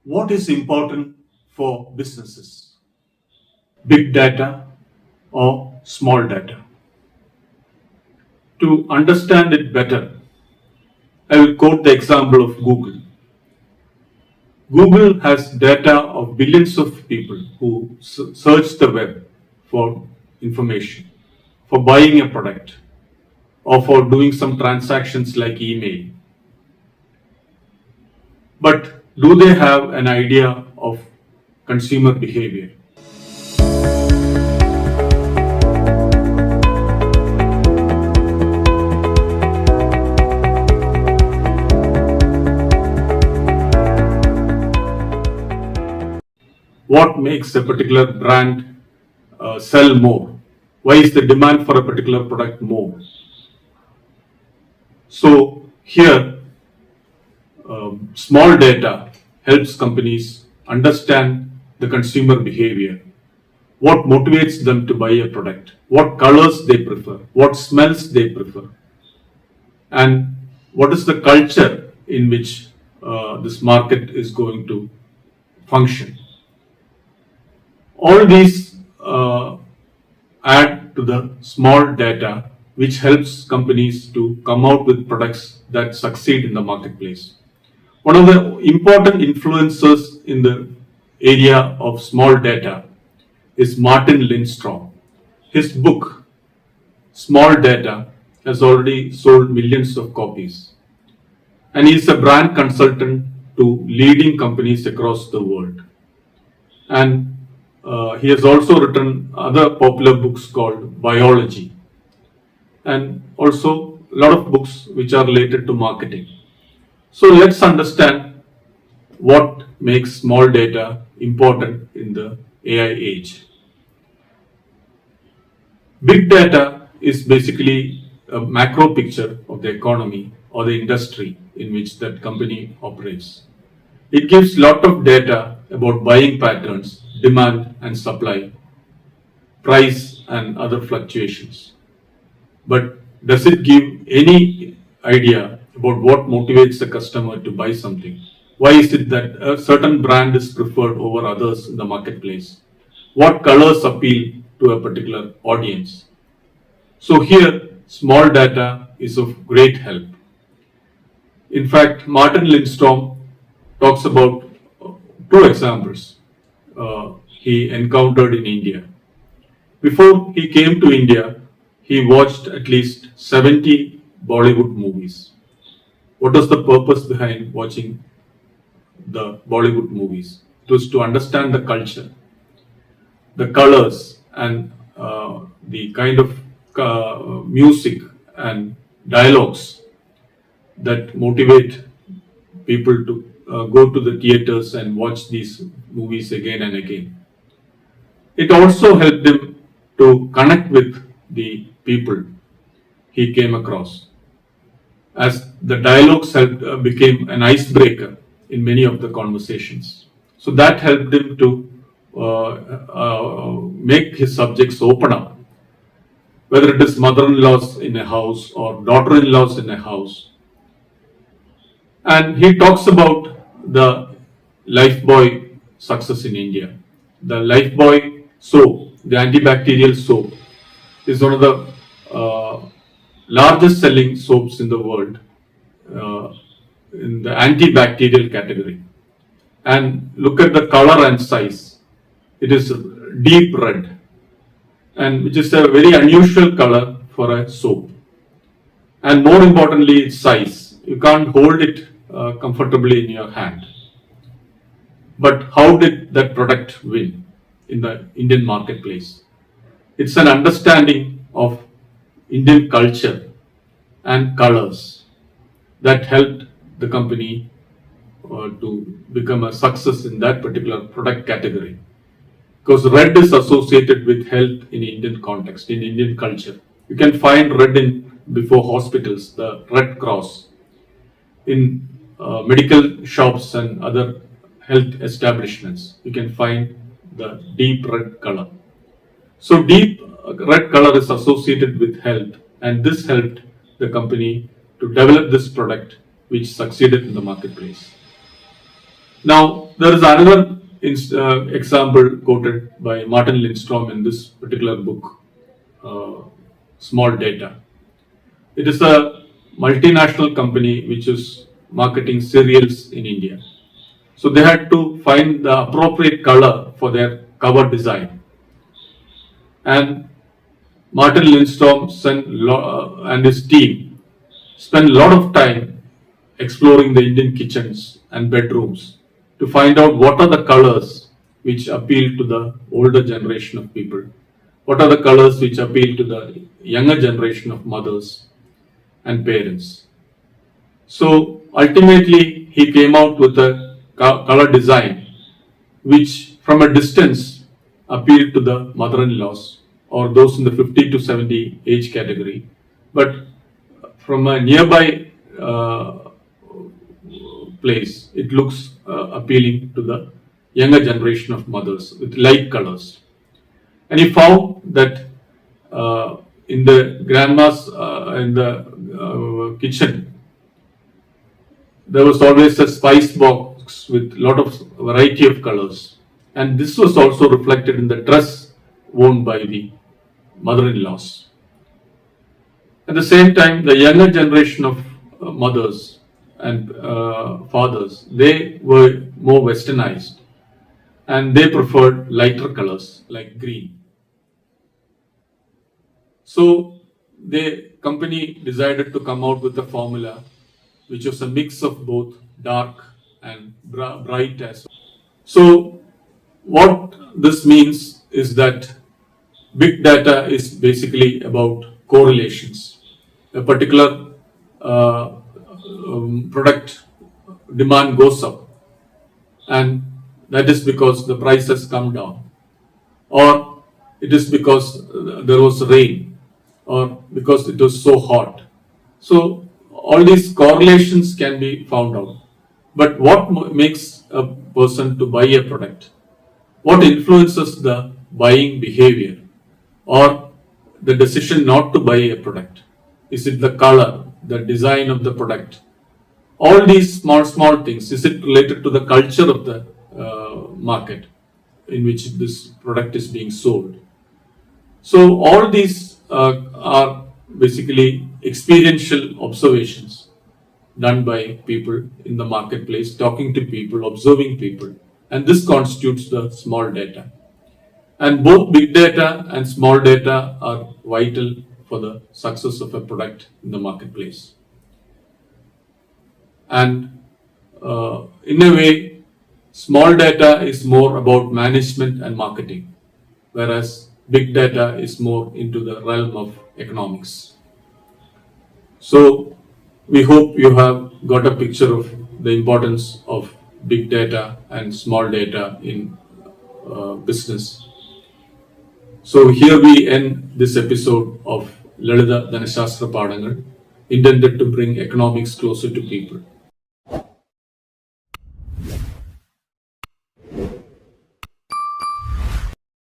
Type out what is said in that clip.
What is important for businesses? Big data or small data? To understand it better, I will quote the example of Google. Google has data of billions of people who search the web for information, for buying a product, or for doing some transactions like email. But do they have an idea of consumer behavior? What makes a particular brand sell more? Why is the demand for a particular product more? So here, small data helps companies understand the consumer behavior, what motivates them to buy a product, what colors they prefer, what smells they prefer, and what is the culture in which this market is going to function. All these add to the small data which helps companies to come out with products that succeed in the marketplace. One of the important influencers in the area of small data is Martin Lindstrom. His book, Small Data, has already sold millions of copies. And he is a brand consultant to leading companies across the world. And he has also written other popular books called Biology, and also a lot of books which are related to marketing. So let's understand what makes small data important in the AI age. Big data is basically a macro picture of the economy or the industry in which that company operates. It gives lot of data about buying patterns, demand and supply, price and other fluctuations. But does it give any idea about what motivates the customer to buy something? Why is it that a certain brand is preferred over others in the marketplace? What colors appeal to a particular audience? So here, small data is of great help. In fact, Martin Lindstrom talks about two examples he encountered in India. Before he came to India, he watched at least 70 Bollywood movies. What was the purpose behind watching the Bollywood movies? It was to understand the culture, the colors, and the kind of music and dialogues that motivate people to go to the theaters and watch these movies again and again. It also helped him to connect with the people he came across, as the dialogues helped, became an icebreaker in many of the conversations. So that helped him to make his subjects open up, whether it is mother-in-laws in a house or daughter-in-laws in a house. And he talks about the Lifebuoy success in India. The Lifebuoy soap, the antibacterial soap, is one of the largest selling soaps in the world uh, in the antibacterial category. And look at the color and size. It is deep red, and which is a very unusual color for a soap. And more importantly, its size. You can't hold it comfortably in your hand. But how did that product win in the Indian marketplace? It's an understanding of Indian culture and colors that helped the company to become a success in that particular product category. Because red is associated with health in Indian context, in Indian culture. You can find red in before hospitals, the Red Cross, in medical shops and other health establishments. You can find the deep red color. So deep red color is associated with health, and this helped the company to develop this product which succeeded in the marketplace. Now, There is another example quoted by Martin Lindstrom in this particular book, uh, Small Data. It is a multinational company which is marketing cereals in India. So they had to find the appropriate color for their cover design. And Martin Lindstrom and his team spent a lot of time exploring the Indian kitchens and bedrooms to find out what are the colors which appeal to the older generation of people, what are the colors which appeal to the younger generation of mothers and parents. So ultimately, he came out with a color design which, from a distance, appealed to the mother in laws or those in the 50 to 70 age category, but from a nearby place, it looks appealing to the younger generation of mothers with light colors. And he found that in the grandma's in the kitchen, there was always a spice box with a lot of variety of colors. And this was also reflected in the dress worn by the mother-in-laws. At the same time, the younger generation of mothers and fathers, they were more westernized and they preferred lighter colors like green. So the company decided to come out with a formula which was a mix of both dark and bright as well. So what this means is that big data is basically about correlations. A particular product demand goes up, and that is because the price has come down, or it is because there was rain, or because it was so hot. So all these correlations can be found out. But what makes a person to buy a product? What influences the buying behavior or the decision not to buy a product? Is it the color, the design of the product? All these small things. Is it related to the culture of the market in which this product is being sold? So all these are basically experiential observations done by people in the marketplace, talking to people, observing people, and this constitutes the small data. And both big data and small data are vital for the success of a product in the marketplace. And in a way, small data is more about management and marketing, whereas big data is more into the realm of economics. So we hope you have got a picture of the importance of big data and small data in business. So here we end this episode of Lalita Dhanashastra Padangal, intended to bring economics closer to people.